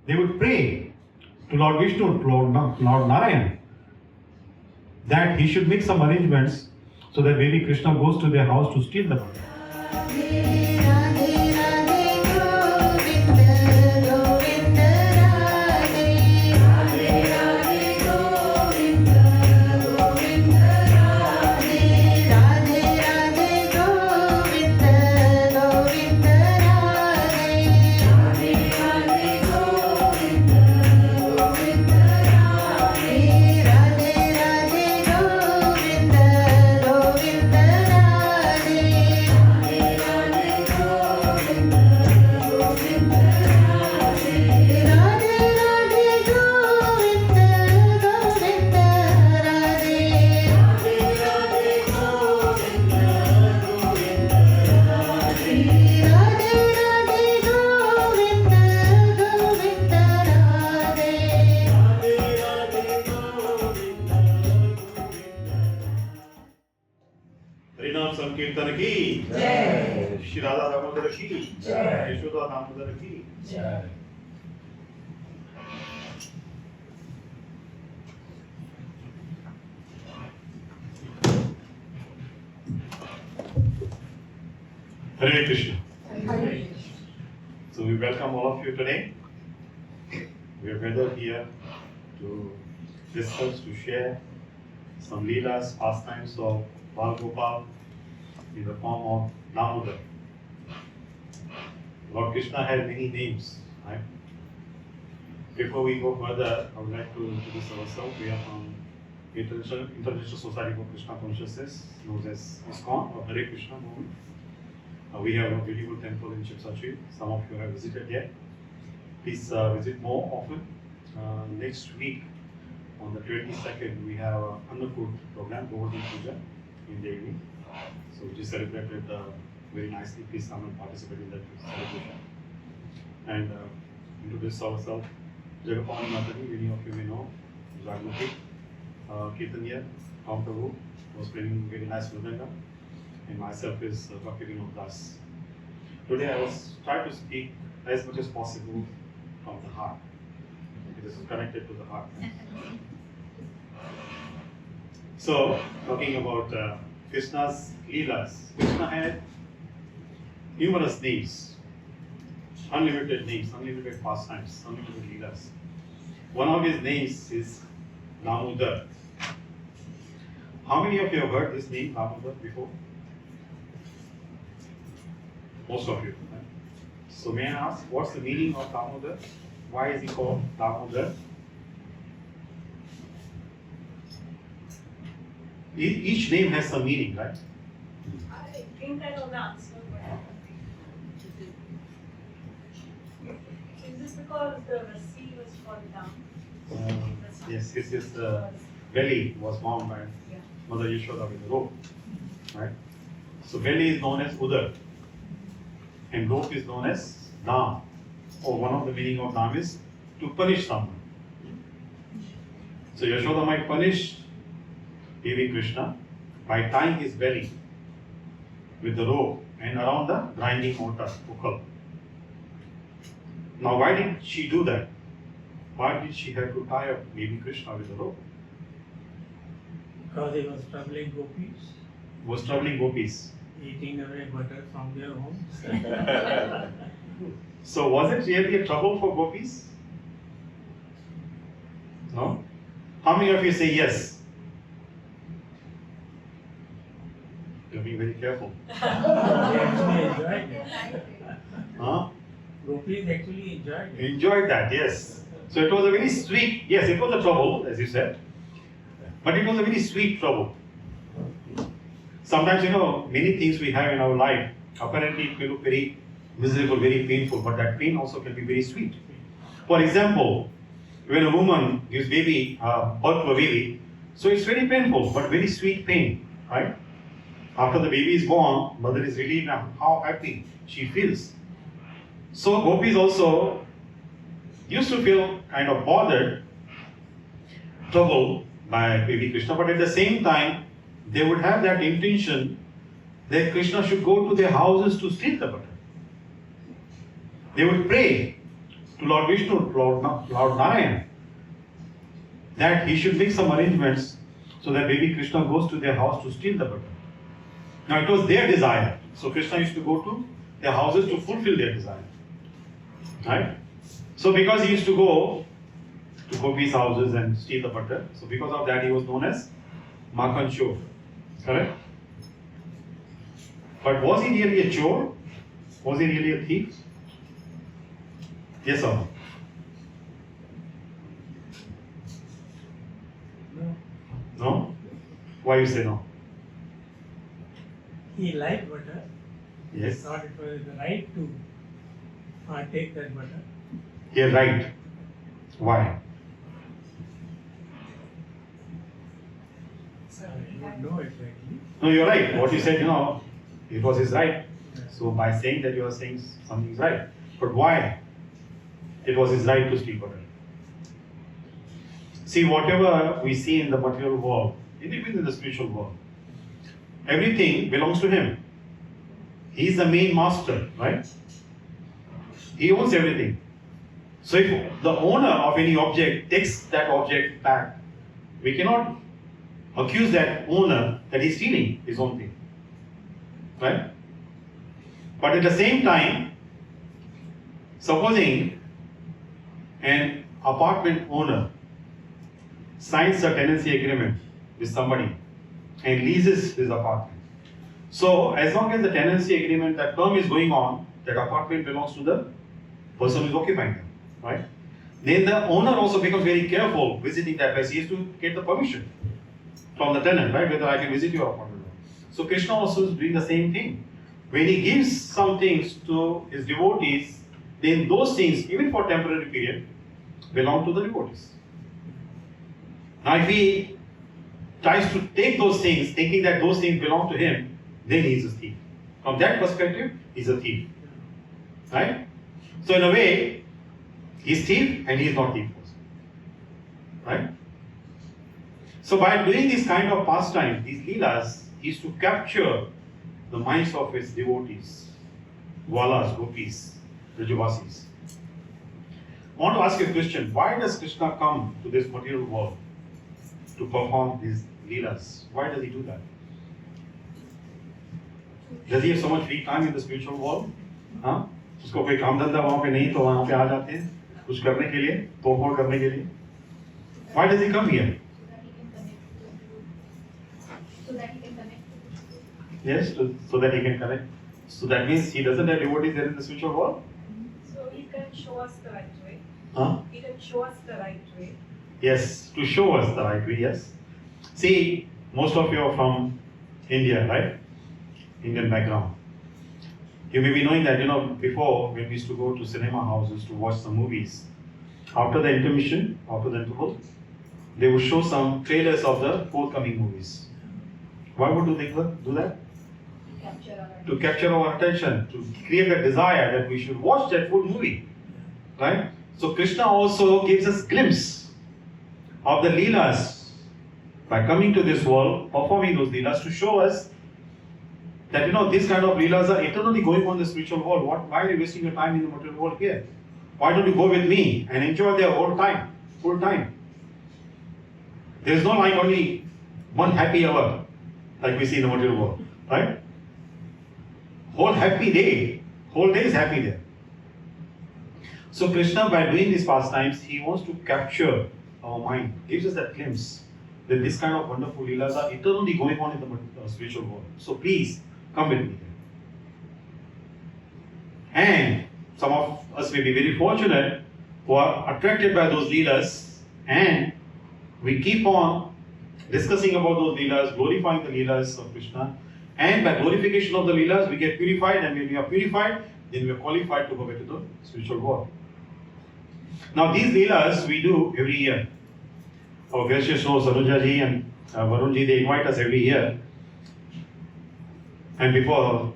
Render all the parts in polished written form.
They would pray to Lord Vishnu, to Lord Narayan, that he should make some arrangements so that baby Krishna goes to their house to steal the butter. kirtan ki jai, Shri Radha Damodara ki jai, Yashoda Damodara ki jai. Hare Krishna. So we welcome all of you today. We are gathered here to discuss, to share some Lilas, pastimes of Bal in the form of Damodara. Lord Krishna had many names, right? Before we go further, I would like to introduce ourselves. We are from International Society for Krishna Consciousness, known as ISKCON or Hare Krishna movement. We have a beautiful temple in Chipsachi. Some of you have visited yet. Please visit more often. Next week, on the 22nd, we have a Annakut program, Govardhan Puja, in the evening. So which is celebrated very nicely. Please come and participate in that celebration. And introduce ourselves. Jagapāvani Matani, many of you may know. Jagapāvani, kirtan here, Prabhu was playing very nice mridanga. And myself is Bhaktivinod dāsī. Today I was trying to speak as much as possible from the heart. This is connected to the heart. So, talking about Krishna's Lilas. Krishna had numerous names, unlimited pastimes, unlimited Lilas. One of his names is Damodara. How many of you have heard this name, Damodara, before? Most of you. Right? So may I ask, what's the meaning of Damodara? Why is he called Damodara? Each name has some meaning, right? I think I know the answer. Is this because the sea was falling down? Yes, his belly was bound by Mother Yashoda with a rope, right? So belly is known as Udar, and rope is known as Dam. Or one of the meaning of Dam is to punish someone. So Yashoda might punish Devi Krishna by tying his belly with the rope and around the grinding mortar, ukal. Now why did she do that? Why did she have to tie up Devi Krishna with the rope? Because he was troubling gopis. Was troubling gopis. Eating away butter from their homes. So was it really a trouble for gopis? No? How many of you say yes? You're being very careful. They actually enjoyed it. Huh? Gopis actually enjoyed it. Enjoyed that, yes. So it was a very sweet, yes, it was a trouble, as you said. But it was a very sweet trouble. Sometimes, many things we have in our life, apparently it may look very miserable, very painful, but that pain also can be very sweet. For example, when a woman gives birth to a baby, so it's very painful, but very sweet pain, right? After the baby is born, mother is relieved and how happy she feels. So gopis also used to feel kind of bothered, troubled by baby Krishna, but at the same time, they would have that intention that Krishna should go to their houses to steal the butter. They would pray to Lord Vishnu, to Lord Narayan, that he should make some arrangements so that baby Krishna goes to their house to steal the butter. Now it was their desire. So Krishna used to go to their houses to fulfill their desire. Right? So because he used to go to gopis' houses and steal the butter, so because of that he was known as Mākhan-caura. Correct? But was he really a chore? Was he really a thief? Yes or no? No. No? Why you say no? He liked butter. Yes. He thought it was the right to take that butter. You're right. Why? I don't know exactly. No, you're right. What you said, it was his right. So by saying that you are saying something is right. But why? It was his right to steal butter. See, whatever we see in the material world, even in the spiritual world, everything belongs to him. He is the main master, right? He owns everything. So if the owner of any object takes that object back, we cannot accuse that owner that he's stealing his own thing. Right? But at the same time, supposing an apartment owner signs a tenancy agreement with somebody and leases his apartment. So as long as the tenancy agreement, that term is going on, that apartment belongs to the person who is occupying them, right? Then the owner also becomes very careful visiting that place. He has to get the permission from the tenant, right? Whether I can visit your apartment. So Krishna also is doing the same thing. When he gives some things to his devotees, then those things, even for temporary period, belong to the devotees. Now if he tries to take those things, thinking that those things belong to him, then he is a thief. From that perspective, he is a thief. Right? So in a way, he is thief and he is not thief also. Right? So by doing this kind of pastime, these leelas, he is to capture the minds of his devotees, Gwalas, Gopis, Brajavasis. I want to ask you a question. Why does Krishna come to this material world to perform these leelas? Why does he do that? Does he have so much free time in the spiritual world? हाँ? उसको कोई काम धंधा वहाँ पे नहीं तो वहाँ पे आ जाते हैं कुछ करने के लिए, तोड़ करने के लिए. Why does he come here? So that he can connect. Yes, so that he can connect. So that means he doesn't have devotees there in the spiritual world? So he can show us the right way. Huh? He can show us the right way. Yes, to show us the right way, yes. See, most of you are from India, right? Indian background. You may be knowing that, before when we used to go to cinema houses to watch some movies, after the intermission, after the interval, they would show some trailers of the forthcoming movies. Why would they do that? To capture our attention, to create a desire that we should watch that full movie. Right? So Krishna also gives us a glimpse of the leelas by coming to this world, performing those leelas to show us that these kind of leelas are eternally going on in the spiritual world. Why are you wasting your time in the material world here? Why don't you go with me and enjoy their whole time, full time? There is no like only one happy hour like we see in the material world, right? Whole happy day, whole day is happy there. So Krishna, by doing these pastimes, he wants to capture our mind, gives us that glimpse that this kind of wonderful leelas are eternally going on in the spiritual world. So please, come with me. And some of us may be very fortunate who are attracted by those leelas, and we keep on discussing about those leelas, glorifying the leelas of Krishna, and by glorification of the leelas, we get purified, and when we are purified, then we are qualified to go back to the spiritual world. Now these leelas we do every year. Our gracious hosts, Anuja ji and Barun ji, they invite us every year. And before,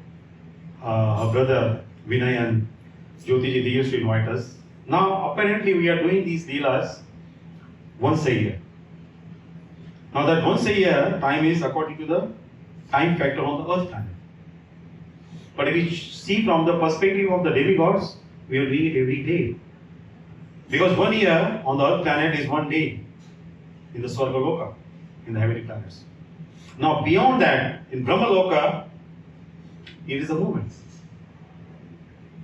our brother Vinay and Jyoti ji, they used to invite us. Now apparently we are doing these leelas once a year. Now that once a year time is according to the time factor on the earth planet. But if we see from the perspective of the demigods, we are doing it every day. Because 1 year on the earth planet is 1 day in the Swargaloka, in the heavenly planets. Now beyond that, in Brahmaloka, it is a moment.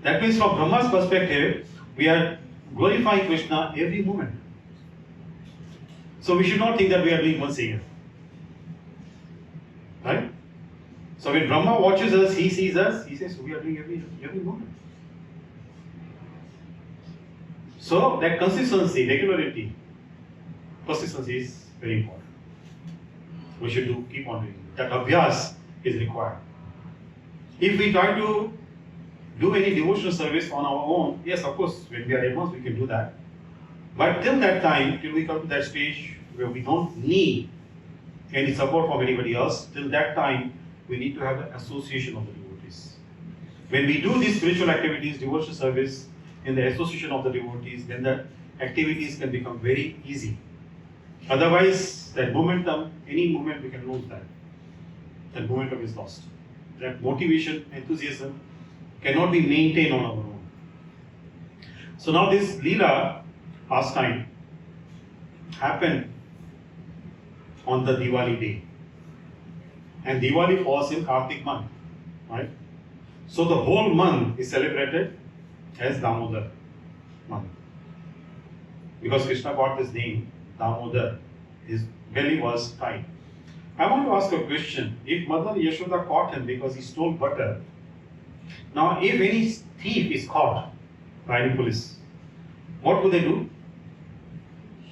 That means from Brahma's perspective, we are glorifying Krishna every moment. So we should not think that we are doing once a year. Right? So when Brahma watches us, he sees us, he says, we are doing every moment. So that consistency, regularity, persistency is very important. We should keep on doing it. That abhyas is required. If we try to do any devotional service on our own, yes, of course, when we are advanced, we can do that. But till that time, till we come to that stage where we don't need any support from anybody else, till that time, we need to have the association of the devotees. When we do these spiritual activities, devotional service, in the association of the devotees, then the activities can become very easy. Otherwise, that momentum, any moment we can lose that. That momentum is lost. That motivation, enthusiasm cannot be maintained on our own. So now this Lila pastime happened on the Diwali day. And Diwali falls in Kartik month, right? So the whole month is celebrated as Damodara month. Because Krishna got this name, Damodar, his belly was tight. I want to ask a question. If Mother Yashoda caught him because he stole butter, now if any thief is caught by any police, what would they do?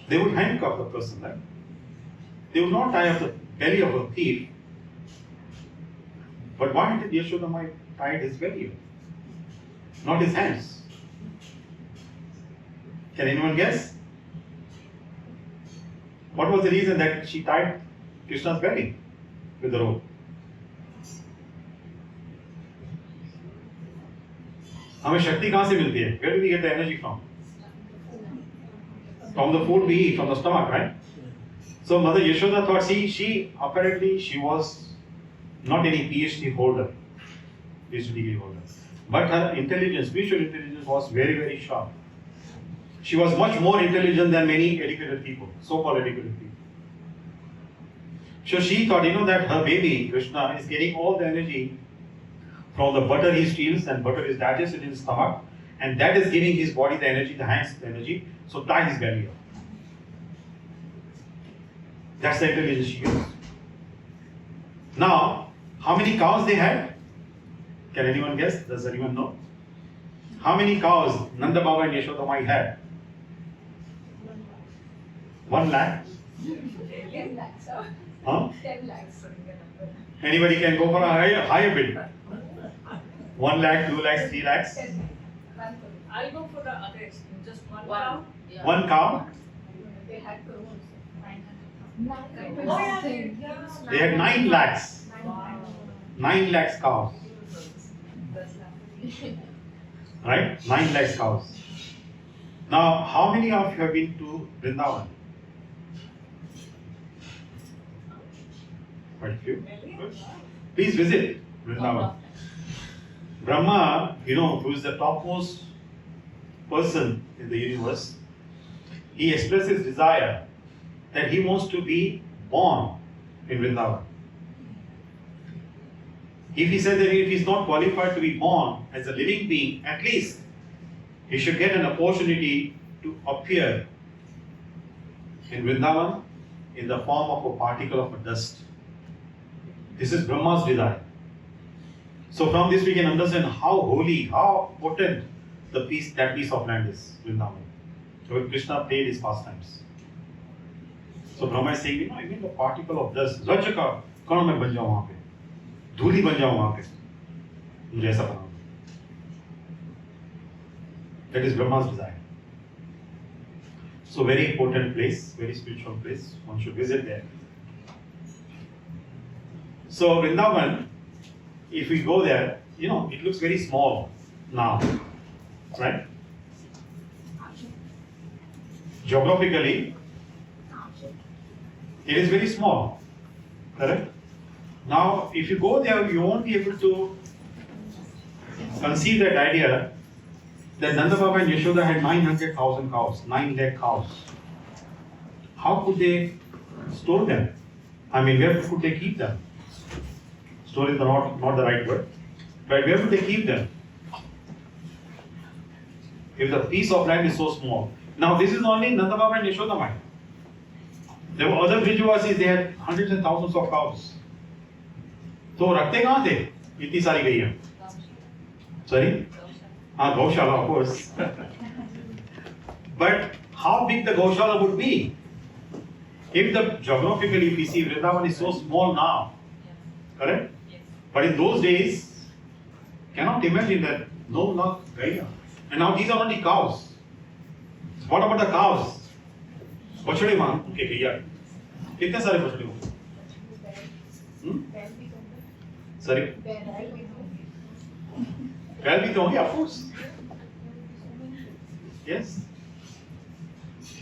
They would handcuff the person, right? They would not tie up the belly of a thief. But why did Yashoda tie his belly? Not his hands. Can anyone guess? What was the reason that she tied Krishna's belly with the rope? हमें शक्ति कहाँ से मिलती है? Where do we get the energy from? From the food we eat, from the stomach, right? So Mother Yashoda thought, she apparently she was not any PhD holder, PhD degree holder, but her intelligence, spiritual intelligence, was very, very sharp. She was much more intelligent than many educated people, so-called educated people. So she thought, that her baby, Krishna, is getting all the energy from the butter he steals, and butter is digested in his stomach, and that is giving his body the energy, the hands the energy, so tie his belly up. That's the intelligence she used. Now, how many cows they had? Can anyone guess? Does anyone know? How many cows Nanda Baba and Yashoda Mai had? 1 lakh? 10 lakhs. Huh? 10 lakhs. Anybody can go for a higher bid. 1 lakh, 2 lakhs, 3 lakhs? I'll go for the other extreme. Just one cow. Yeah. 1 cow? They had crores. They had 9 lakhs. 9 lakhs cows. Right? 9 lakhs cows. Now, how many of you have been to Vrindavan? Quite a few. Please visit Vrindavan. Brahma, who is the topmost person in the universe, he expressed his desire that he wants to be born in Vrindavan. If he said that if he is not qualified to be born as a living being, at least he should get an opportunity to appear in Vrindavan in the form of a particle of a dust. This is Brahma's desire. So from this we can understand how holy, how potent that piece of land is, Vrindavan. So Krishna played his pastimes. So Brahma is saying, I mean the particle of dust. Raj ka kaun mein ban jaun wahan pe. धूली बन जाऊं वहां पे मुझे ऐसा बनाओ. That is Brahma's desire. So very important place, very spiritual place. One should visit there. So Vrindavan, if we go there, it looks very small now, right? Geographically, it is very small, correct? Now, if you go there, you won't be able to conceive that idea that Nanda Baba and Yashoda had 900,000 cows, 9 lakh cows. How could they store them? I mean, where could they keep them? Store is not the right word. But where would they keep them? If the piece of land is so small. Now this is only Nanda Baba and Yashoda mind. There were other Brijavasis, they had hundreds and thousands of cows. तो रखते कहाँ थे इतनी सारी गईयाँ? Sorry? हाँ, Gaushala, of course. But how big the Gaushala would be? If the geographically, if you see, Vrindavan is so small now, correct? But in those days, cannot imagine that no lakh gaiya. And now these are only cows. So what about the cows? बछड़े मान उनके गैया कितने सारे बछड़े होंगे? Sorry? बैल भी तो होंगे, of course. Yes.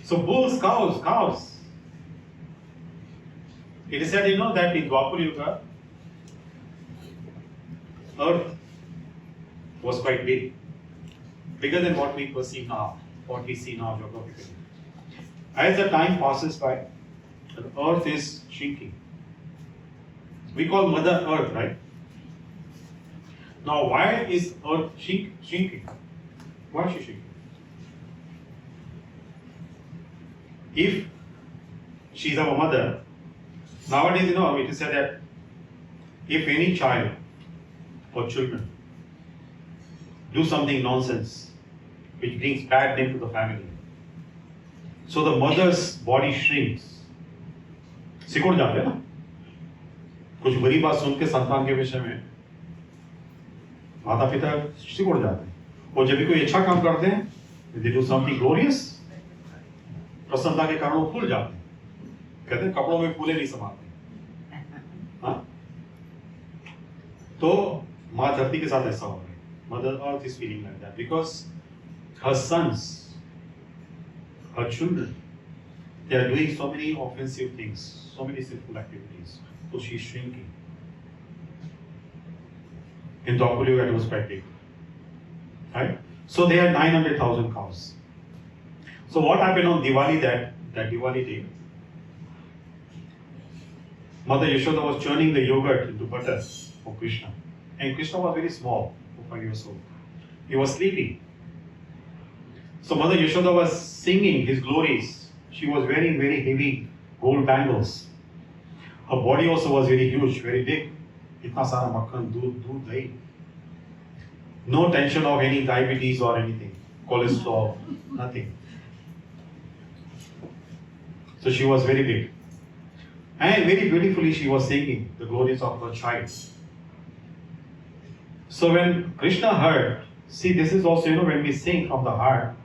So bulls, cows. It is said, that in Dwapar Yuga, earth was quite big, bigger than what we perceive now, what we see now geographically. As the time passes by, the earth is shrinking. We call Mother Earth, right? Now, why is earth shrinking? Why is she shrinking? If she is our mother, nowadays, it is said that if any child or children do something nonsense which brings bad name to the family, so the mother's body shrinks. सिकुड़ जाते हैं ना? कुछ बुरी बात सुन के संतान के विषय में माता पिता सिकुड़ जाते हैं. और जब भी कोई अच्छा काम करते हैं, they do something glorious, प्रसन्नता के कारण वो फूल जाते हैं. कहते हैं कपड़ों में फूले नहीं समाते. हाँ? तो माँ धरती के साथ ऐसा हो रहा है. Mother Earth is feeling like that because her sons, her children, they are doing so many offensive things, so many sinful activities. So she is shrinking. In Dwapar Yuga it was quite big. Right? So they had 900,000 cows. So what happened on Diwali, that Diwali day? Mother Yashoda was churning the yogurt into butter for Krishna. And Krishna was very small, 5 years old. He was sleeping. So Mother Yashoda was singing his glories. She was wearing very heavy gold bangles. Her body also was very huge, very big. Itna sara makhan, doodh, dahi. No tension of any diabetes or anything, cholesterol, nothing. So she was very big. And very beautifully she was singing the glories of her child. So when Krishna heard, see, this is also, when we sing from the heart,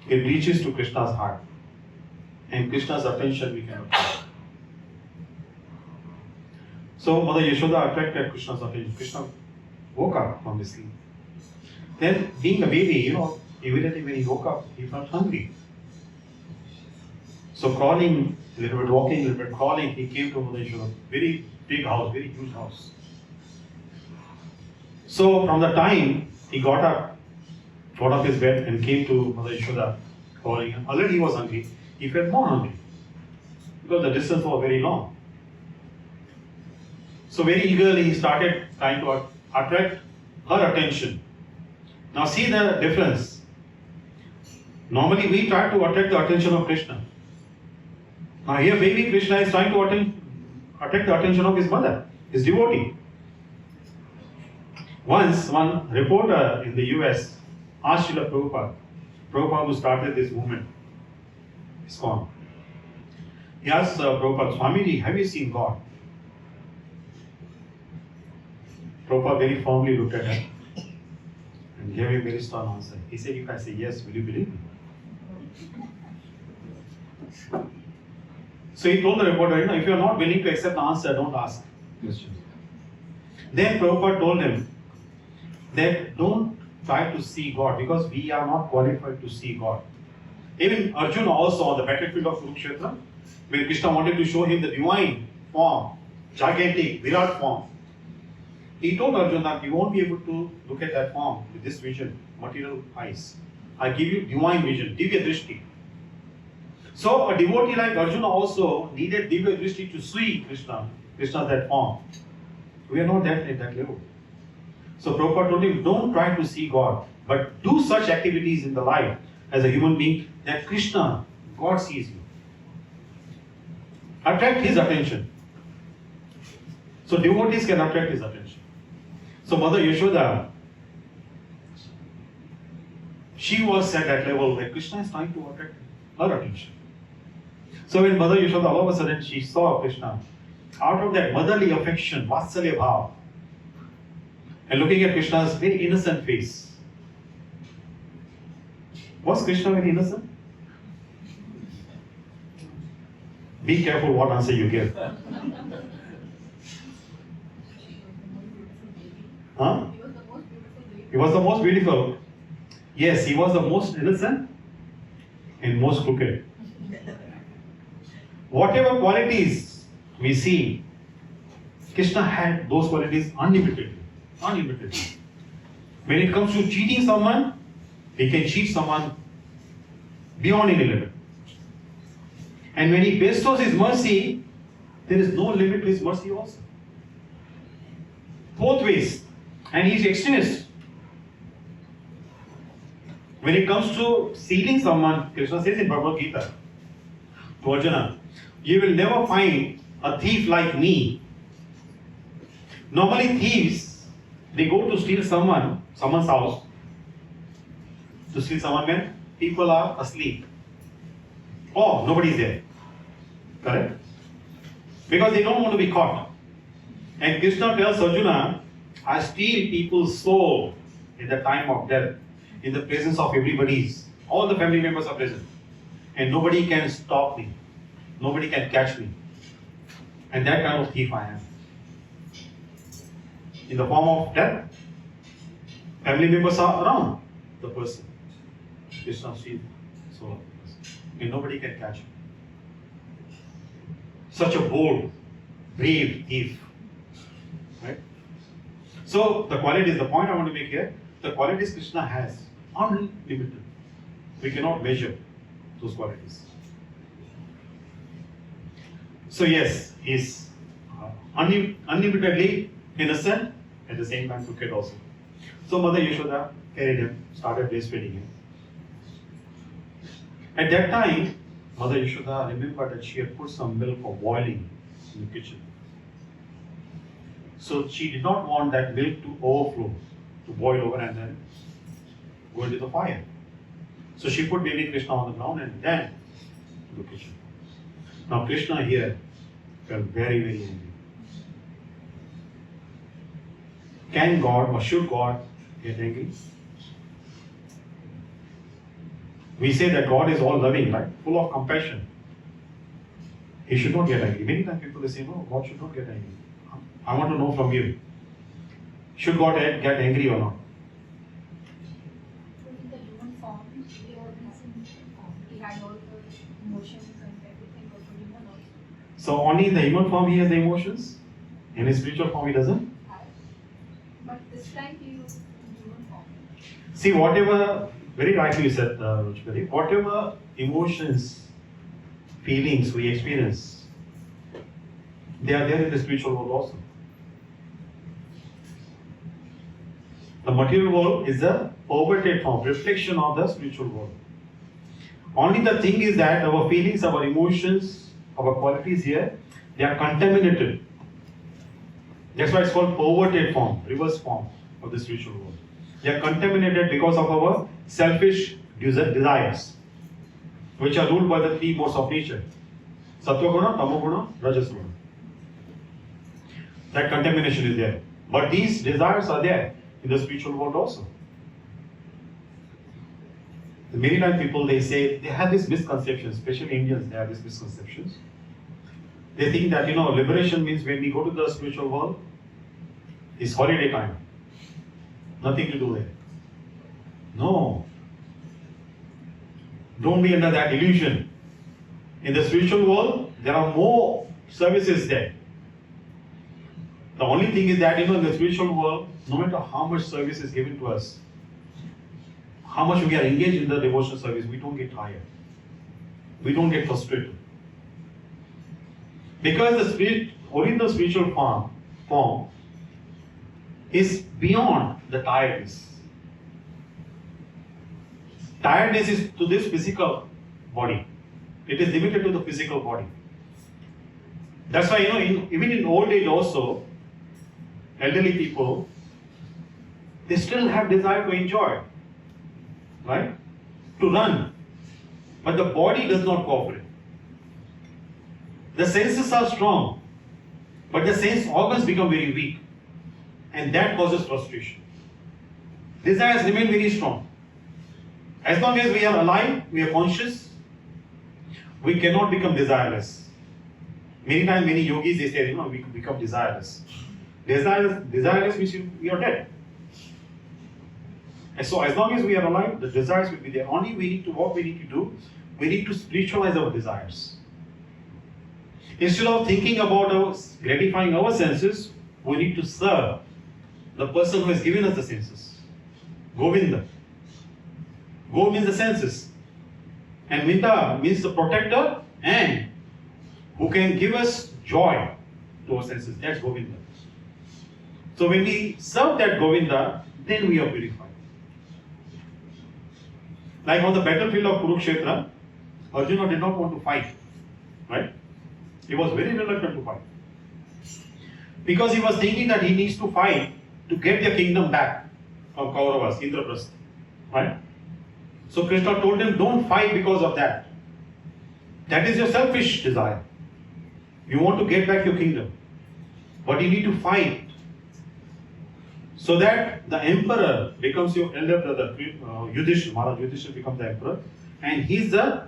it reaches to Krishna's heart. And Krishna's attention we cannot get. So Mother Yashoda attracted Krishna's attention. Krishna woke up from his sleep. Then, being a baby, immediately when he woke up, he felt hungry. So crawling, a little bit walking, a little bit crawling, he came to Mother Yashoda. Very big house, very huge house. So from the time he got up out of his bed and came to Mother Yashoda, calling him, already he was hungry. He felt more hungry because the distance was very long. So very eagerly he started trying to attract her attention. Now see the difference. Normally we try to attract the attention of Krishna. Now here baby Krishna is trying to attract the attention of his mother, his devotee. Once one reporter in the US asked Srila Prabhupada who started this movement, ISKCON. He asked Prabhupada, Swamiji, have you seen God? Prabhupada very firmly looked at him and gave him a very stern answer. He said, if I say yes, will you believe me? So he told the reporter, if you are not willing to accept the answer, don't ask questions. Then Prabhupada told him that don't try to see God because we are not qualified to see God. Even Arjuna also on the battlefield of Kurukshetra, when Krishna wanted to show him the divine form, gigantic, Virat form, He told Arjuna that you won't be able to look at that form with this vision, material eyes. I give you divine vision, divya drishti. So a devotee like Arjuna also needed divya drishti to see Krishna, Krishna's that form. We are not at that level. So Prabhupada told him, don't try to see God, but do such activities in the life as a human being that Krishna, God sees you. Attract his attention. So devotees can attract his attention. So Mother Yashoda, she was at that level where Krishna is trying to attract her attention. So when Mother Yashoda, all of a sudden she saw Krishna, out of that motherly affection, Vatsalya Bhav, and looking at Krishna's very innocent face. Was Krishna very innocent? Be careful what answer you give. Huh? He was the most beautiful. Yes, he was the most innocent and most crooked. Whatever qualities we see, Krishna had those qualities unlimitedly. Unlimitedly. When it comes to cheating someone, he can cheat someone beyond any limit. And when he bestows his mercy, there is no limit to his mercy also. Both ways. And he is extremist. When it comes to stealing someone, Krishna says in Bhagavad Gita to Arjuna, you will never find a thief like me. Normally thieves, they go to steal someone's house, to steal someone when people are asleep. Or nobody is there. Correct? Because they don't want to be caught. And Krishna tells Arjuna, I steal people's soul in the time of death, in the presence of everybody's. All the family members are present. And nobody can stop me. Nobody can catch me. And that kind of thief I am. In the form of death, family members are around the person. Krishna steals the soul of the person. And nobody can catch me. Such a bold, brave thief. Right? So the qualities, the point I want to make here, the qualities Krishna has, unlimited. We cannot measure those qualities. So yes, he is unlimitedly innocent, at the same time crooked also. So Mother Yashoda carried him, started breastfeeding him. At that time, Mother Yashoda remembered that she had put some milk for boiling in the kitchen. So she did not want that milk to overflow, to boil over and then go into the fire. So she put baby Krishna on the ground and then to the kitchen. Now Krishna here felt very, very angry. Can God or should God get angry? We say that God is all loving, right? Full of compassion. He should not get angry. Many times people say, no, God should not get angry. I want to know from you. Should God get angry or not? In the human form, he had all the emotions and everything of a human also. So only in the human form he has the emotions? In his spiritual form he doesn't? But this time he was in human form. See, whatever, very rightly you said, Ruchikari, whatever emotions, feelings we experience, they are there in the spiritual world also. The material world is a perverted form, reflection of the spiritual world. Only the thing is that our feelings, our emotions, our qualities here, they are contaminated. That's why it's called perverted form, reverse form of the spiritual world. They are contaminated because of our selfish desires, which are ruled by the three modes of nature: Sattva guna, Tamo guna, Rajas guna. That contamination is there. But these desires are there in the spiritual world also. Many times people, they say, they have this misconception, especially Indians, they have these misconceptions. They think that, liberation means when we go to the spiritual world, it's holiday time. Nothing to do there. No. Don't be under that illusion. In the spiritual world, there are more services there. The only thing is that, in the spiritual world, no matter how much service is given to us, how much we are engaged in the devotional service, we don't get tired. We don't get frustrated. Because the original spiritual form is beyond the tiredness. Tiredness is to this physical body. It is limited to the physical body. That's why, even in old age also, elderly people, they still have desire to enjoy, right? To run. But the body does not cooperate. The senses are strong, but the sense organs become very weak. And that causes frustration. Desires remain very strong. As long as we are alive, we are conscious, we cannot become desireless. Many times, many yogis, they say, we become desireless. Desireless means we are dead. And so as long as we are alive, the desires will be there. Only what we need to do, we need to spiritualize our desires. Instead of thinking about gratifying our senses, we need to serve the person who has given us the senses. Govinda. Go means the senses. And Vinda means the protector and who can give us joy to our senses. That's Govinda. So when we serve that Govinda, then we are purified. Like on the battlefield of Kurukshetra, Arjuna did not want to fight. Right? He was very reluctant to fight. Because he was thinking that he needs to fight to get the kingdom back from Kauravas, Indraprastha. Right? So Krishna told him, don't fight because of that. That is your selfish desire. You want to get back your kingdom. But you need to fight so that the emperor becomes your elder brother, Yudhishthira. Maharaj Yudhishthira becomes the emperor. And he's the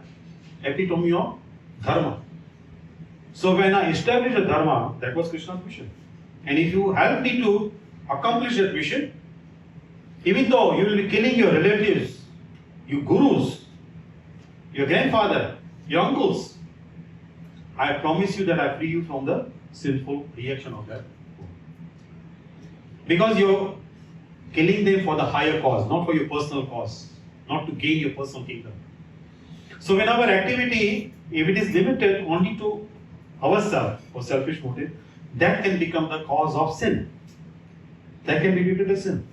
epitome of dharma. So when I established a dharma, that was Krishna's mission. And if you help me to accomplish that mission, even though you will be killing your relatives, your gurus, your grandfather, your uncles, I promise you that I free you from the sinful reaction of that. Because you're killing them for the higher cause, not for your personal cause, not to gain your personal kingdom. So when our activity, if it is limited only to ourselves or selfish motive, that can become the cause of sin. That can be treated as sin.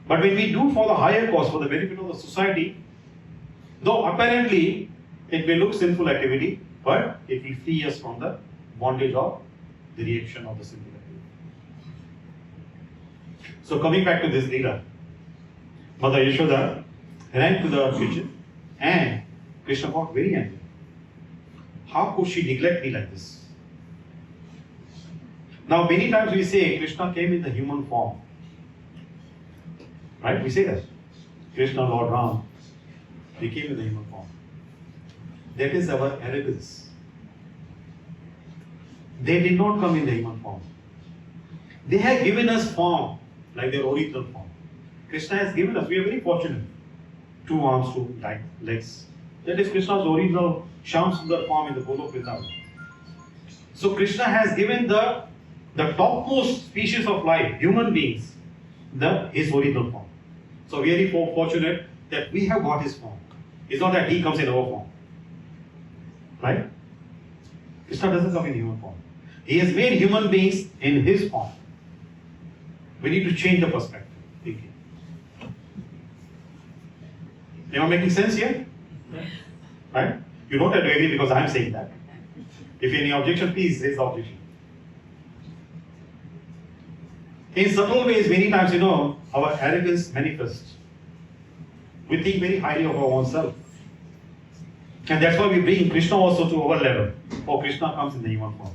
But when we do for the higher cause, for the benefit of the society, though apparently it may look sinful activity, but it will free us from the bondage of the reaction of the sinful activity. So coming back to this Lila, Mother Yashoda ran to the kitchen and Krishna got very angry. How could she neglect me like this? Now many times we say Krishna came in the human form. Right? We say that. Krishna, Lord Ram, he came in the human form. That is our arrogance. They did not come in the human form. They have given us form, like their original form. Krishna has given us, we are very fortunate. 2 arms, 2 legs. That is Krishna's original Shyam-Sundar form in the Golok Vrindavan. So Krishna has given the topmost species of life, human beings, his original form. So we are very fortunate that we have got his form. It's not that he comes in our form. Right? Krishna doesn't come in human form. He has made human beings in his form. We need to change the perspective. Thinking. Am I making sense here? Yes. Right? You don't have to agree because I am saying that. If any objection, please raise the objection. In subtle ways, many times, our arrogance manifests. We think very highly of our own self. And that's why we bring Krishna also to our level. Oh, Krishna comes in the human form.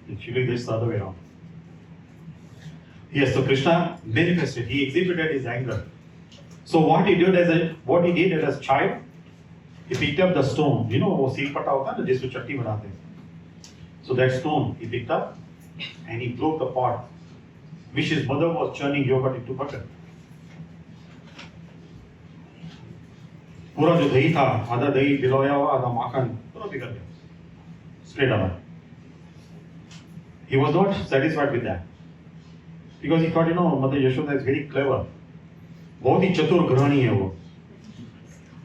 It should be this the other way around. Yes, so Krishna manifested. He exhibited his anger. So what he did as a child, he picked up the stone. वो seal पट्टा होता है ना जिसको चट्टी बनाते हैं. So that stone he picked up and he broke the pot, which his mother was churning yogurt into butter. पूरा जो दही था, आधा दही भिगोया हुआ, आधा माखन, पूरा पिघल गया. Straight away. he was not satisfied with that. Because he thought, Mother Yashoda is very clever. बहुत ही चतुर गृहिणी है वो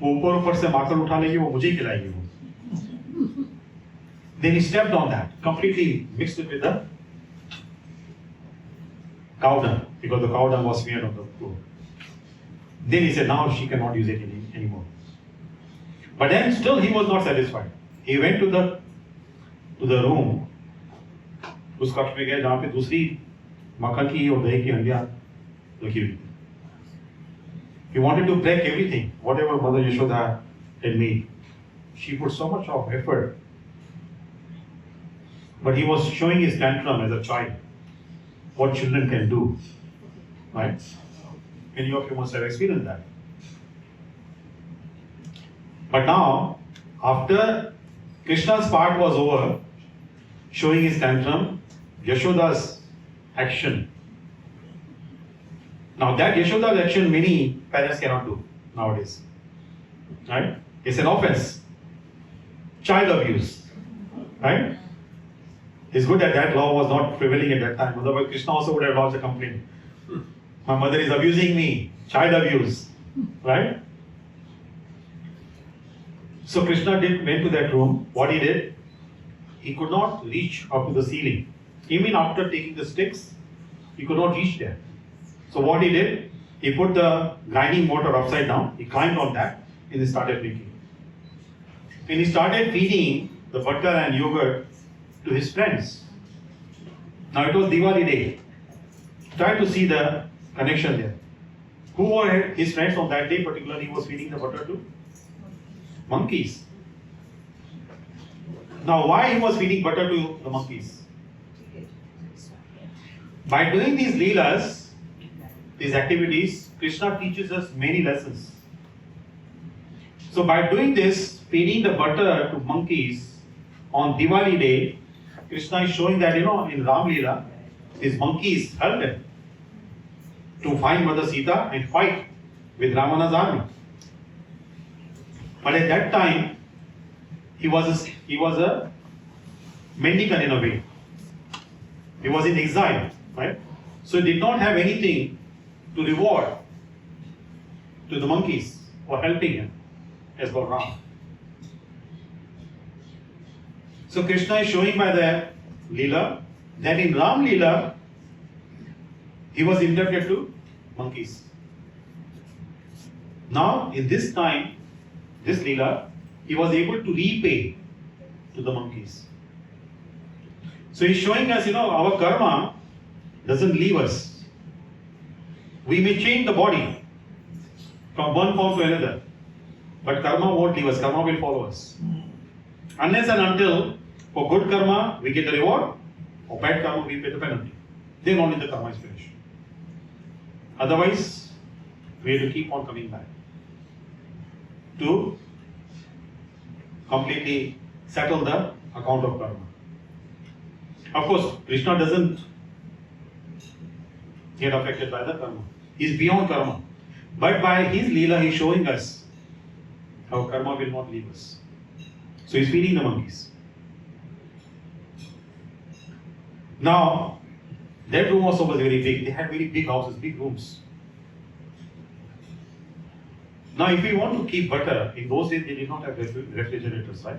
ऊपर से माखन उठा लेगी, वो मुझे खिलाएगी वो. Then he stepped on that, completely mixed it with the cow dung, because the cow dung was smeared on the floor. Then he said, now she cannot use it anymore. But then still he was not satisfied. He went to the room, उस कक्ष में गए जहाँ पे दूसरी मक्खन की और दही की हंडियाँ रखी हुई थी. He wanted to break everything, whatever Mother Yashoda had made. She put so much of effort. But he was showing his tantrum as a child, what children can do. Right? Many of you must have experienced that. But now, after Krishna's part was over, showing his tantrum, Yashoda's action. Now that Yashoda's action many parents cannot do nowadays. Right? It's an offense. Child abuse. Right? It's good that that law was not prevailing at that time. Otherwise Krishna also would have lodged a complaint. My mother is abusing me. Child abuse. Right? So Krishna went to that room. What he did? He could not reach up to the ceiling. Even after taking the sticks, he could not reach there. So what he did, he put the grinding mortar upside down, he climbed on that, and he started making. And he started feeding the butter and yogurt to his friends. Now it was Diwali day. Try to see the connection there. Who were his friends on that day particularly he was feeding the butter to? Monkeys. Now why he was feeding butter to the monkeys? By doing these Lilas, these activities, Krishna teaches us many lessons. So by doing this, feeding the butter to monkeys on Diwali day, Krishna is showing that, in Ram Lila, these monkeys helped him to find Mother Sita and fight with Ravana's army. But at that time, he was a mendicant in a way. He was in exile, right? So he did not have anything to reward to the monkeys for helping him as Lord Ram. So Krishna is showing by the Lila that in Ram Lila he was indebted to monkeys. Now in this time, this Lila, he was able to repay to the monkeys. So he's showing us, our karma doesn't leave us. We may change the body from one form to another, but karma won't leave us, karma will follow us. Unless and until for good karma we get the reward, or bad karma we pay the penalty. Then only the karma is finished. Otherwise, we have to keep on coming back to completely settle the account of karma. Of course, Krishna doesn't get affected by the karma. He is beyond karma. But by his Leela, he is showing us how karma will not leave us. So he is feeding the monkeys. Now, that room also was very big. They had very big houses, big rooms. Now, if we want to keep butter, in those days they did not have refrigerators, right?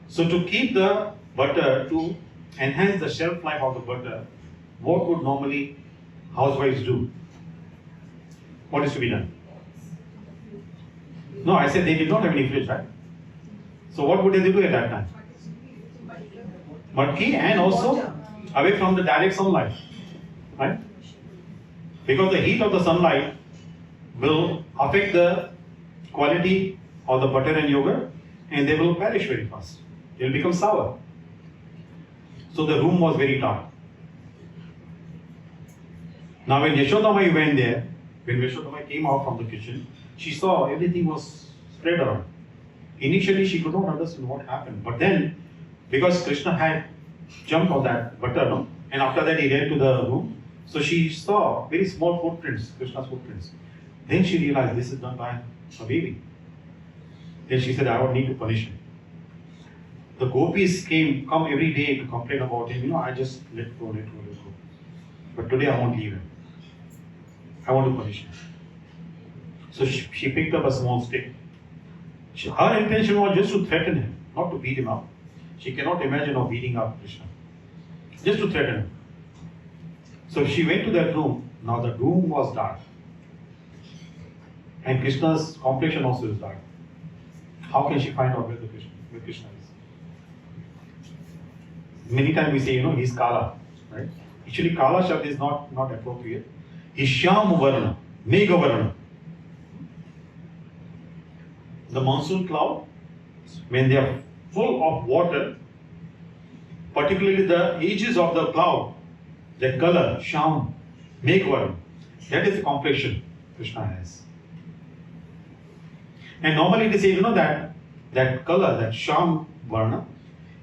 So to keep the butter, to enhance the shelf life of the butter, what would normally housewives do? What is to be done? No, I said they did not have any fridge, right? So what would they do at that time? Matki, and also away from the direct sunlight, right? Because the heat of the sunlight will affect the quality of the butter and yogurt, and they will perish very fast. They will become sour. So the room was very dark. Now when Yashodamai went there, when Yashodamai came out from the kitchen, she saw everything was spread around. Initially she could not understand what happened, but then because Krishna had jumped on that butter, no? And after that he ran to the room, so she saw very small footprints, Krishna's footprints. Then she realized this is done by a baby. Then she said, I don't need to punish him. The gopis come every day to complain about him. I just let go. But today I won't leave him. I want to punish him. So she picked up a small stick. Her intention was just to threaten him, not to beat him up. She cannot imagine of beating up Krishna. Just to threaten him. So she went to that room. Now the room was dark. And Krishna's complexion also is dark. How can she find out where Krishna is? Many times we say, he's Kala, right? Actually, Kala Shabd is not appropriate. He's Shyam Varna, Megha Varna. The monsoon cloud, when they are full of water, particularly the edges of the cloud, that color, Shyam, Megha Varna, that is the complexion Krishna has. And normally they say, that color, that Shyam Varna,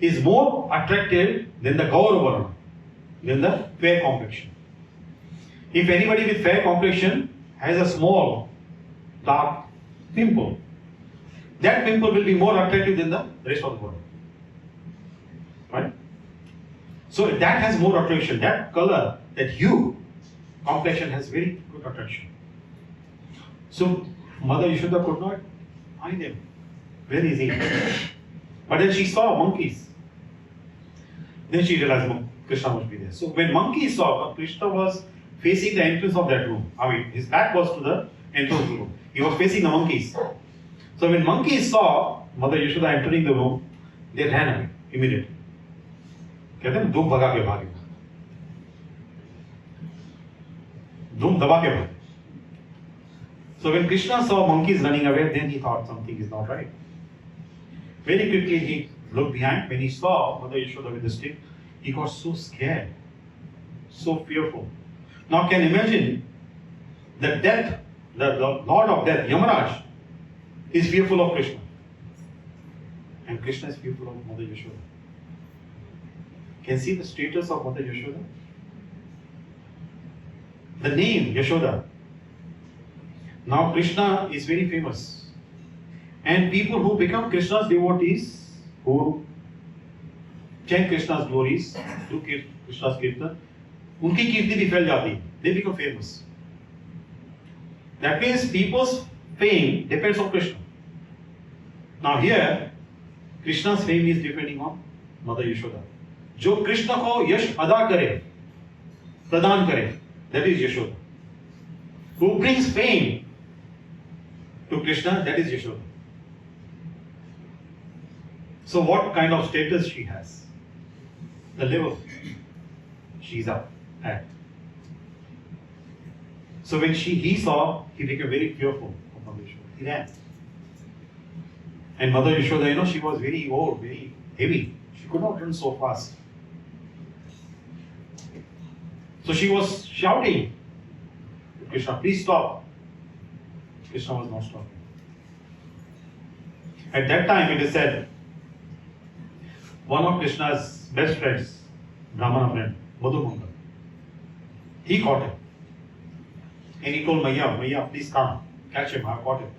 is more attractive than the Gaura Varna, than the fair complexion. If anybody with fair complexion has a small dark pimple, that pimple will be more attractive than the rest of the body. Right? So that has more attraction. That color, that hue, complexion has very good attraction. So Mother Yashoda could not find him. Very easy. But then she saw monkeys. Then she realized Krishna must be there. So when monkeys saw, Krishna was facing the entrance of that room. His back was to the entrance of the room. He was facing the monkeys. So when monkeys saw Mother Yashoda entering the room, they ran away immediately. कहते हैं धूम भगा के भागे, धूम दबा के भागे. So when Krishna saw monkeys running away, then he thought something is not right. Very quickly he looked behind. When he saw Mother Yashoda with the stick, he got so scared, so fearful. Now can you imagine the death, the Lord of Death, Yamaraj, is fearful of Krishna. And Krishna is fearful of Mother Yashoda. Can you see the status of Mother Yashoda? The name Yashoda. Now Krishna is very famous. And people who become Krishna's devotees, who chant Krishna's glories, do Krishna's kirtan, unki kirti bhi phail jati. They become famous. That means people's fame depends on Krishna. Now here, Krishna's fame is depending on Mother Yashoda. जो कृष्ण को यश अदा करे, प्रदान करे, that is Yashoda. Who brings fame to Krishna, that is Yashoda. So what kind of status she has? The level she's up at. So when he saw, he became very fearful of Mother Yashoda. He ran. And Mother Yashoda, she was very old, very heavy. She could not run so fast. So she was shouting, Krishna, please stop. Krishna was not stopping. At that time, it is said, one of Krishna's best friends, Brahmana friend, Madhumangal, he caught him. And he told Maya, please come, catch him, I caught him.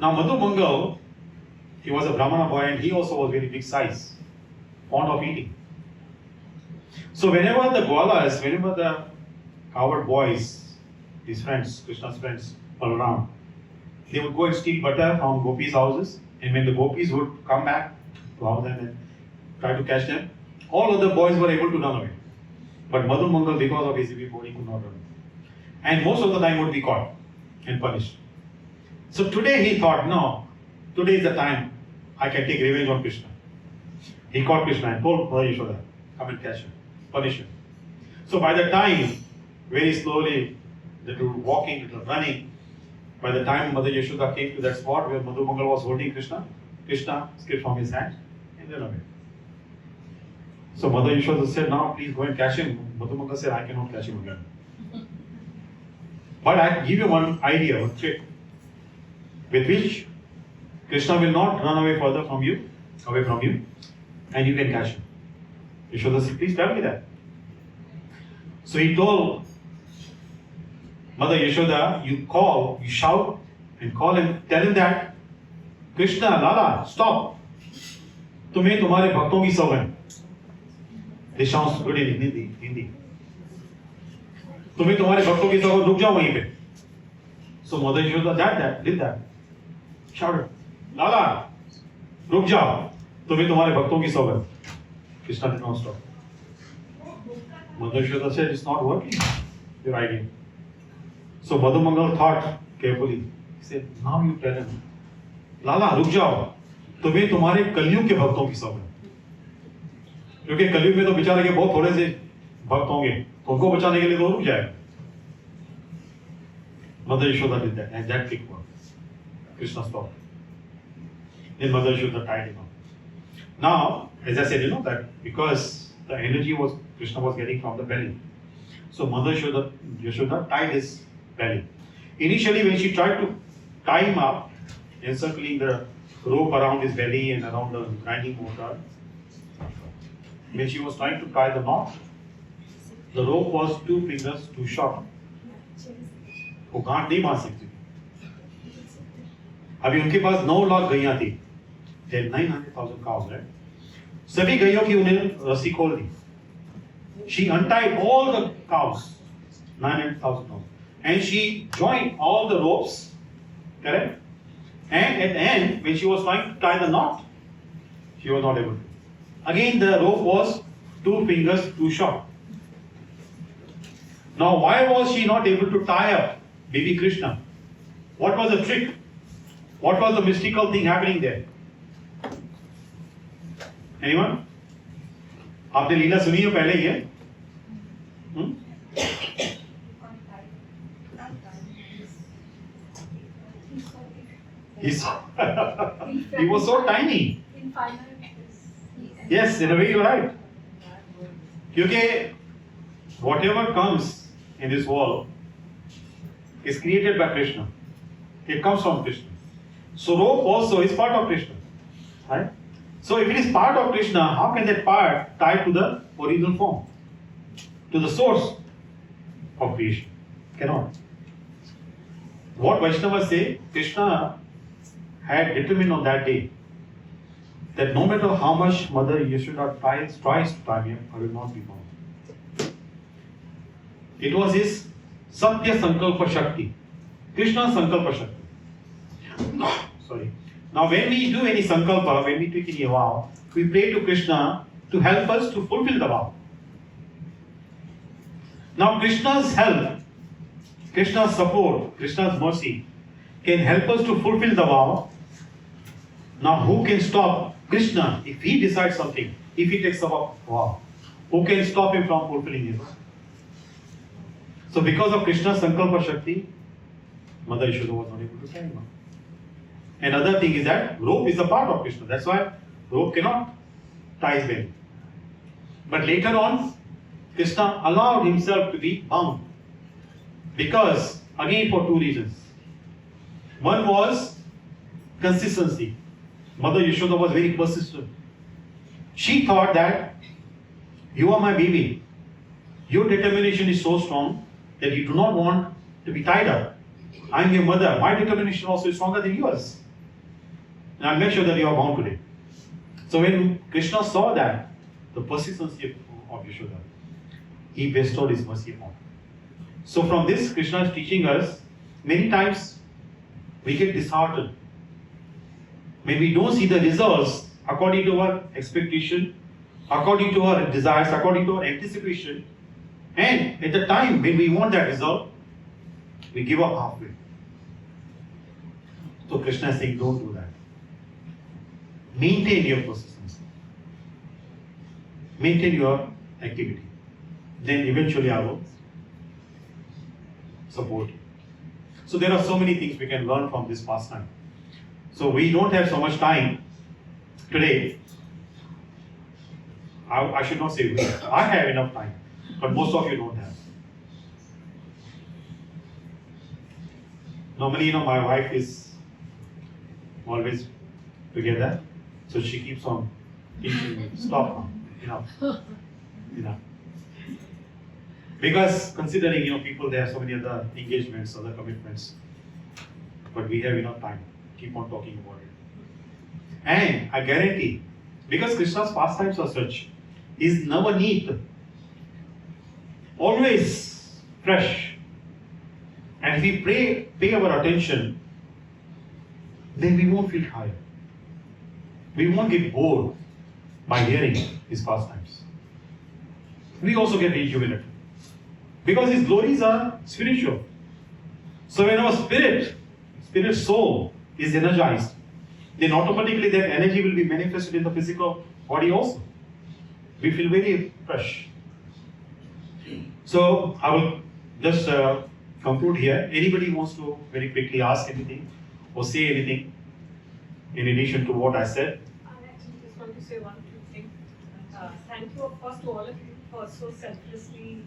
Now Madhumangal, he was a Brahmana boy and he also was very big size, fond of eating. So whenever the Gwalas, whenever the coward boys, his friends, Krishna's friends, all around, they would go and steal butter from gopis' houses, and when the gopis would come back to house and try to catch them, all other boys were able to run away. But Madhumangal, because of his heavy body, could not run. And most of the time would be caught and punished. So today he thought, no, today is the time I can take revenge on Krishna. He caught Krishna and told Mother Yashoda, come and catch him, punish him. So by the time, very slowly, little walking, little running, by the time Mother Yashoda came to that spot where Madhumangal was holding Krishna, Krishna slipped from his hand and ran away. So Mother Yashoda said, now please go and catch him. Madhumangal said, I cannot catch him again. But I give you one idea, one trick, with which Krishna will not run away further from you, and you can catch him. Yashoda said, please tell me that. So he told Mother Yashoda, you call, you shout, and call him, tell him that, Krishna, Lala, stop. तुम्हें तुम्हारे भक्तों की सौगंध. This sounds good in Hindi. तुम्हें तुम्हारे भक्तों की सौगंध, रुक जाओ वहीं पे. So Mother Yashoda did that. Shouted, Lala, रुक जाओ, तुम्हें तुम्हारे भक्तों की सौगंध. Krishna did not stop. Mother Yashoda said, it's not working, your idea. So Madhu Mangal thought carefully. He said, now you tell him, Lala, रुक जाओ, तुम्हें तुम्हारे कलयुग के भक्तों की सौगंध. क्योंकि कलयुग में तो बेचारे के बहुत थोड़े से भक्त होंगे, तो उनको बचाने के लिए तो रुक जाएगा. Mother Yashoda did that, and that clicked work. Krishna stopped. Then Mother Yashoda tied him up. Now, as I said, that because the energy Krishna was getting from the belly, so Mother Yashoda tied his belly. Initially, when she tried to tie him up, encircling the rope around his belly and around the grinding motor, when she was trying to tie the knot, the rope was 2 fingers too short. वो गांठ नहीं बांध सकती. अभी उनके पास 9 लाख गैया थी. They had 900,000 cows, right? सभी गैयों की उन्हें रस्सी खोल दी. She untied all the cows, 900,000 cows, and she joined all the ropes, correct? And at the end, when she was trying to tie the knot, she was not able to. Again, the rope was 2 fingers too short. Now, why was she not able to tie up baby Krishna? What was the trick? What was the mystical thing happening there? Anyone? आपने लीला सुनी है पहले ही है? He was so tiny. In 5 minutes. Yes, in a way you're right. क्योंकि whatever comes in this world is created by Krishna. It comes from Krishna. So rope also is part of Krishna. Right? So if it is part of Krishna, how can that part tie to the original form? To the source of creation? Cannot. What Vaishnavas say, Krishna had determined on that day that no matter how much Mother Yashoda tries to tie me, I will not be bound. It was his Satya Sankalpa Shakti. Krishna's Sankalpa Shakti. Sorry. Now when we do any Sankalpa, when we take any vow, we pray to Krishna to help us to fulfill the vow. Now Krishna's help, Krishna's support, Krishna's mercy can help us to fulfill the vow. Now who can stop Krishna if he decides something, if he takes a vow? Who can stop him from fulfilling his vow? So because of Krishna's Sankalpa Shakti, Mother Yashoda was not able to carry him out. Another thing is that rope is a part of Krishna. That's why rope cannot tie his belly. But later on, Krishna allowed himself to be bound. Because, again for 2 reasons. One was consistency. Mother Yashoda was very persistent. She thought that you are my baby. Your determination is so strong that you do not want to be tied up. I am your mother. My determination also is stronger than yours. And I'll make sure that you are bound today. So when Krishna saw that, the persistency of Yashoda, he bestowed his mercy upon her. So from this, Krishna is teaching us, many times we get disheartened. When we don't see the results according to our expectation, according to our desires, according to our anticipation, and at the time when we want that result, we give up halfway. So Krishna is saying, don't do that. Maintain your persistency. Maintain your activity. Then eventually I will support you. So there are so many things we can learn from this pastime. So we don't have so much time today. I should not say we. I have enough time, but most of you don't have. Normally, my wife is always together, so she keeps on teaching me, stop now, enough. Because considering, people, they have so many other engagements, other commitments, but we have enough time. Keep on talking about it. And I guarantee, Because Krishna's pastimes are such. He's never neat. Always fresh. And if we pay our attention, then we won't feel tired. We won't get bored by hearing his pastimes. We also get rejuvenated. Because his glories are spiritual. So when our spirit soul is energized, then automatically that energy will be manifested in the physical body also. We feel very fresh. So I will just conclude here. Anybody wants to very quickly ask anything or say anything in addition to what I said? I actually just want to say one quick thing. Thank you, of course, to all of you for so selflessly,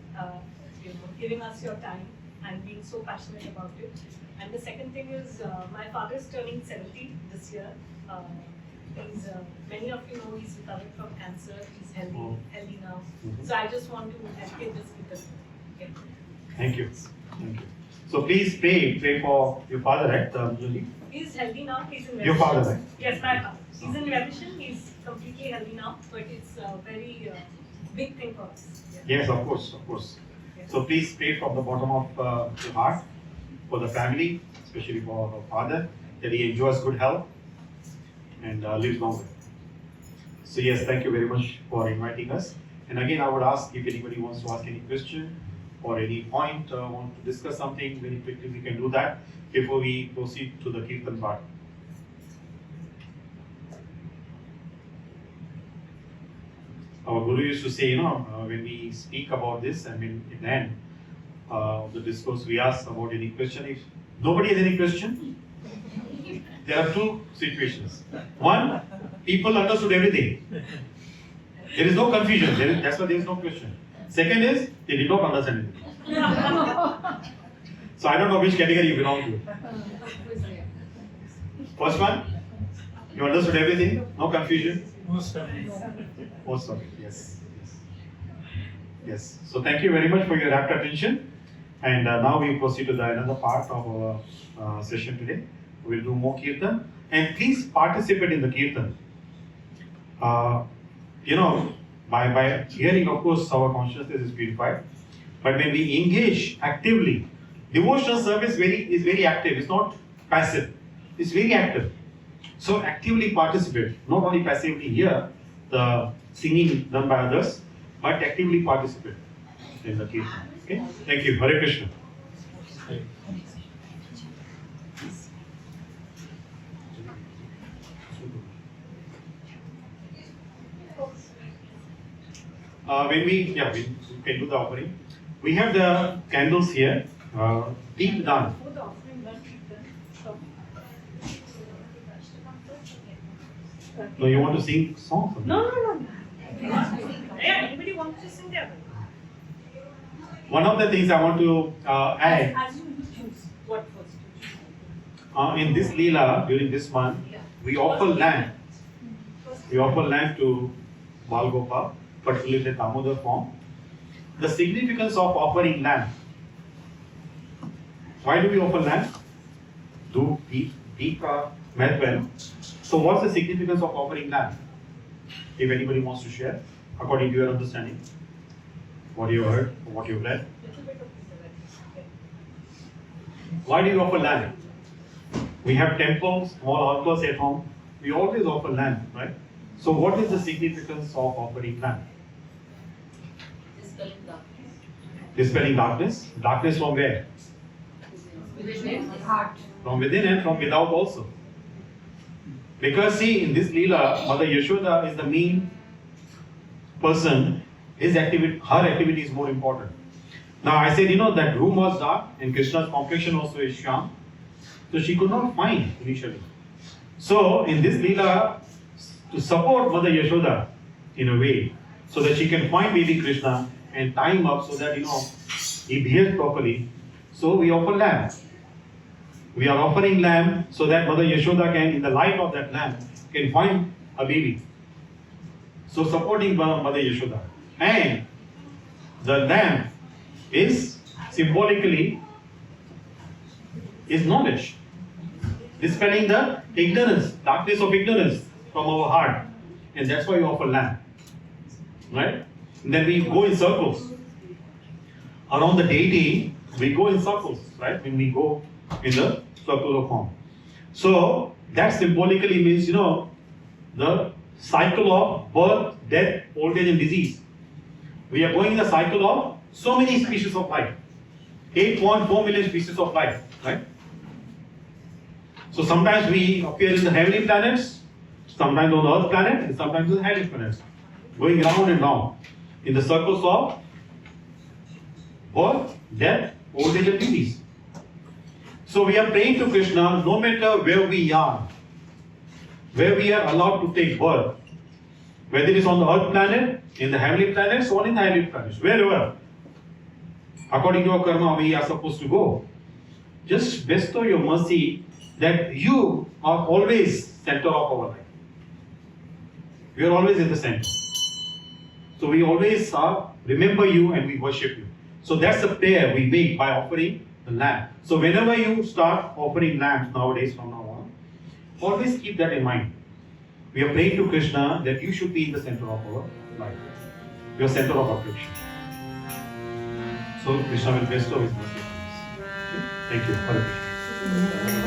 giving us your time and being so passionate about it. And the second thing is, my father is turning 70 this year. Many of you know he's recovered from cancer. He's healthy now. So I just want to dedicate this because. Okay. Thank you. Thank you. So please pray for your father, right? He's healthy now. He's in remission. Your father, right? Yes, my father. He's in remission. He's completely healthy now. But it's a very big thing for us. Yeah. Yes, of course, of course. So please pray from the bottom of your heart for the family, especially for our father, that he enjoys good health and lives longer. So yes, thank you very much for inviting us. And again, I would ask if anybody wants to ask any question or any point, want to discuss something very quickly, we can do that before we proceed to the kirtan part. Our Guru used to say, when we speak about this, I mean, in the end of the discourse, we ask about any question. If nobody has any question, there are two situations. One, people understood everything. There is no confusion. That's why there is no question. Second is, they did not understand anything. So I don't know which category you belong to. First one, you understood everything, no confusion. Most of it. Most of it, yes. Yes. So thank you very much for your rapt attention. And now we proceed to another part of our session today. We'll do more kirtan. And please participate in the kirtan. By hearing, of course, our consciousness is purified. But when we engage actively, devotional service is very active. It's not passive. It's very active. So actively participate. Not only passively hear the singing done by others, but actively participate in the kirtan. Okay? Thank you. Hare Krishna. We can do the offering. We have the candles here. Deep done. For the offering, one kirtan. No, you want to sing songs? No. Yeah, anybody wants to sing there? One of the things I want to add As you choose, what first? in this Lila during this month, we offer lamb. We offer lamb to Balgopal, particularly in the Damodara form. The significance of offering lamb. Why do we offer lamb? Do deep melt well. So what's the significance of offering lamb? If anybody wants to share, according to your understanding, what you heard or what you've read. Why do we offer lamb? We have temples, small altars at home. We always offer lamb, right? So what is the significance of offering lamb? Dispelling darkness. Dispelling darkness. Darkness from where? Within Heart. From within and from without also. Because see, in this Leela, Mother Yashoda is the main person. Her activity is more important. Now I said, that room was dark and Krishna's complexion also is shyam. So she could not find initially. So in this Leela, to support Mother Yashoda in a way, so that she can find baby Krishna and tie him up so that he behaves properly. So we offer lamb. We are offering lamb so that Mother Yashoda can, in the light of that lamb, can find a baby. So supporting Mother Yashoda. And the lamb is symbolically is knowledge. Dispelling the ignorance, darkness of ignorance from our heart. and that's why we offer lamb. Right? And then we go in circles. Around the deity, we go in circles, right? When we go in the circular form. So that symbolically means, the cycle of birth, death, old age and disease. We are going in the cycle of so many species of life. 8.4 million species of life, right? So sometimes we appear in the heavenly planets, sometimes on the earth planet, and sometimes in the heavenly planets. Going round and round in the circles of birth, death, old age and disease. So we are praying to Krishna no matter where we are allowed to take birth, whether it is on the earth planet, in the heavenly planets, or in the heavenly planets, wherever, according to our karma, we are supposed to go. Just bestow your mercy that you are always center of our life. We are always in the center. So we always remember you and we worship you. So that's the prayer we make by offering the lamb. So whenever you start offering lambs nowadays from now on, always keep that in mind. We are praying to Krishna that you should be in the center of our life. You are center of affliction. So Krishna will bestow his mercy on us. Okay? Thank you. Hare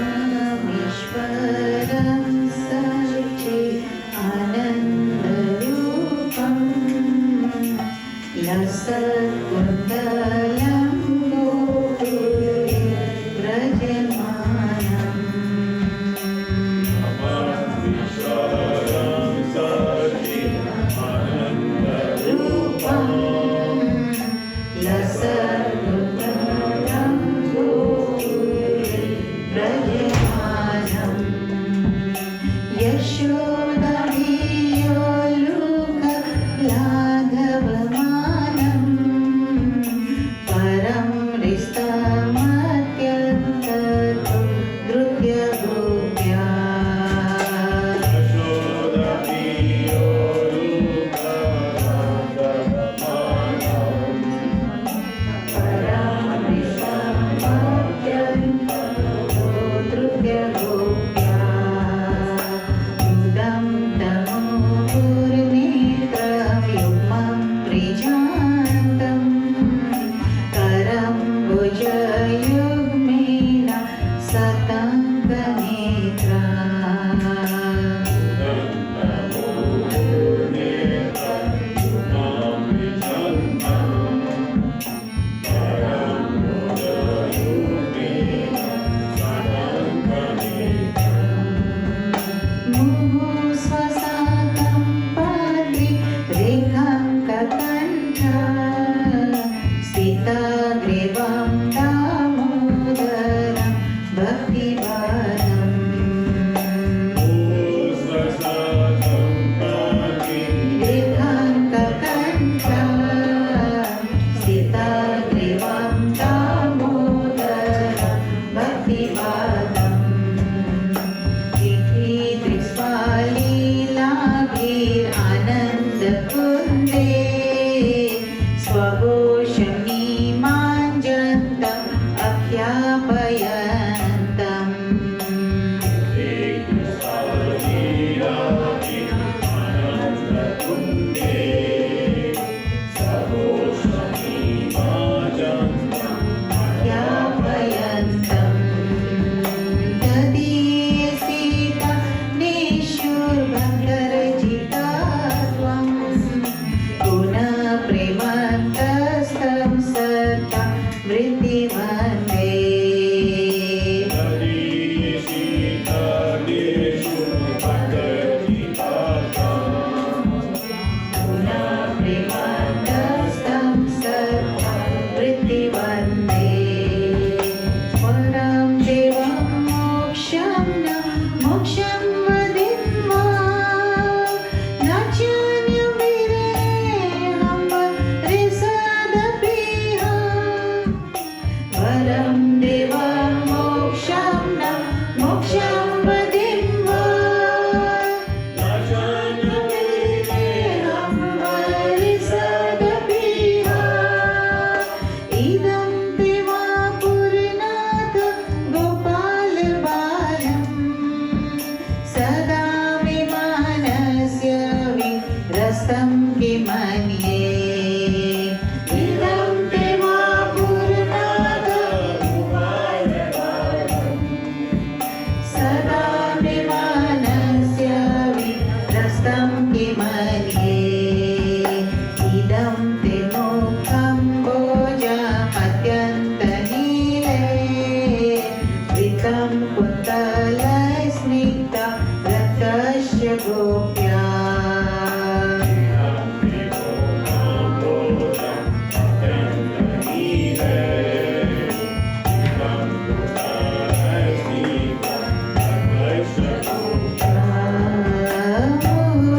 Gopya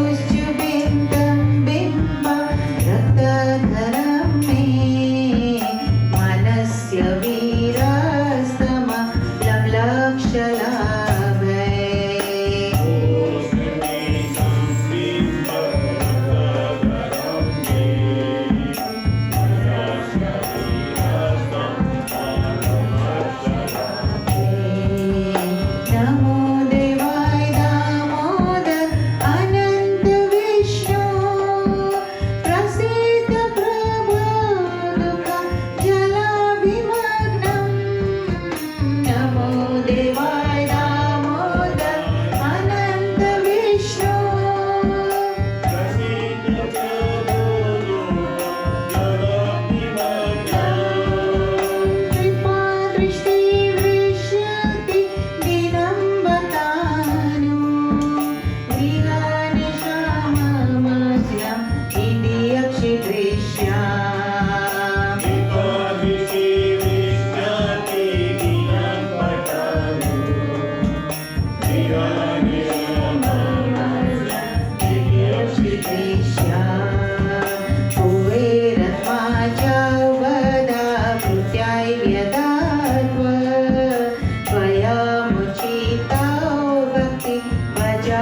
मुष्टिबिन्दं बिम्बं रक्तधरं मे मनस्य वीरास्तमलक्ष्यलाभे नमो देवाय दामोदर अनंत विष्णु प्रसीद प्रभो दुःख जलाभिमग्नं नमो देवाय दामोदर अनंत विष्णु कृपा दृष्टि वृष्यति दिनं बतानु विहानि श्याममस्याम् इति अक्षिदृश्याम् भूत्याय व्यदात्व त्वया मुचिता भक्ति भजा